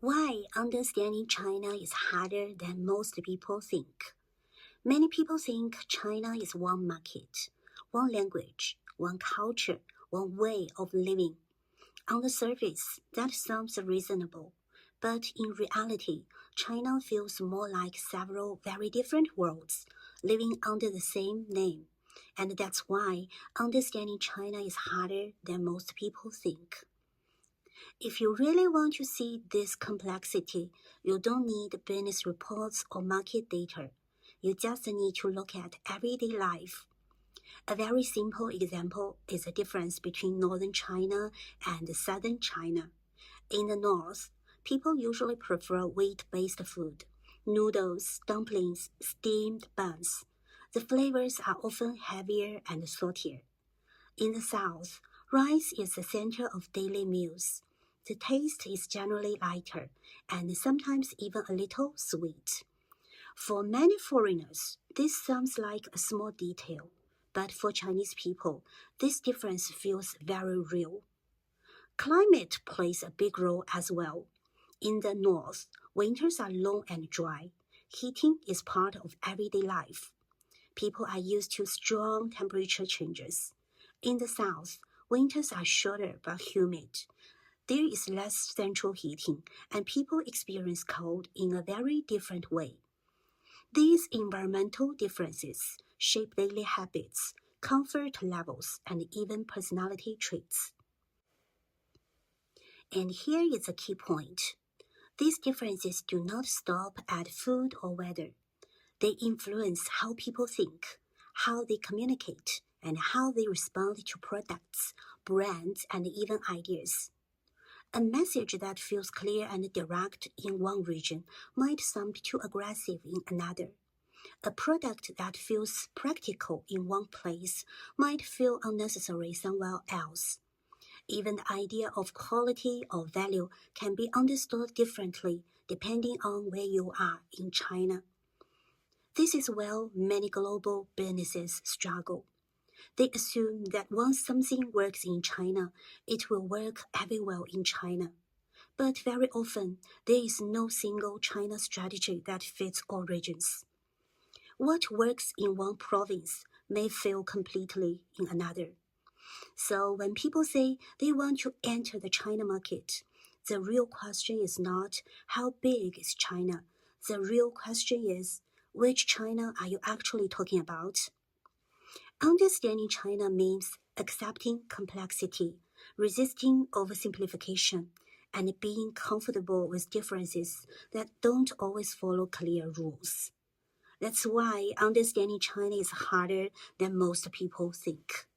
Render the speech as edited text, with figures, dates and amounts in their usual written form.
Why understanding China is harder than most people think. Many people think China is one market, one language, one culture, one way of living. On the surface, that sounds reasonable, but in reality, China feels more like several very different worlds living under the same name. And that's why understanding China is harder than most people think. If you really want to see this complexity, you don't need business reports or market data. You just need to look at everyday life. A very simple example is the difference between northern China and southern China. In the north, people usually prefer wheat-based food, noodles, dumplings, steamed buns. The flavors are often heavier and saltier. In the south, rice is the center of daily meals. The taste is generally lighter and sometimes even a little sweet. For many foreigners, this sounds like a small detail, but for Chinese people, this difference feels very real. Climate plays a big role as well. In the north, winters are long and dry. Heating is part of everyday life. People are used to strong temperature changes. In the south, winters are shorter but humid. There is less central heating, and people experience cold in a very different way. These environmental differences shape daily habits, comfort levels, and even personality traits. And here is a key point. These differences do not stop at food or weather. They influence how people think, how they communicate, and how they respond to products, brands, and even ideas. A message that feels clear and direct in one region might sound too aggressive in another. A product that feels practical in one place might feel unnecessary somewhere else. Even the idea of quality or value can be understood differently depending on where you are in China. This is where many global businesses struggle. They assume that once something works in China, it will work everywhere in China. But very often, there is no single China strategy that fits all regions. What works in one province may fail completely in another. So when people say they want to enter the China market, the real question is not how big is China. The real question is, which China are you actually talking about? Understanding China means accepting complexity, resisting oversimplification, and being comfortable with differences that don't always follow clear rules. That's why understanding China is harder than most people think.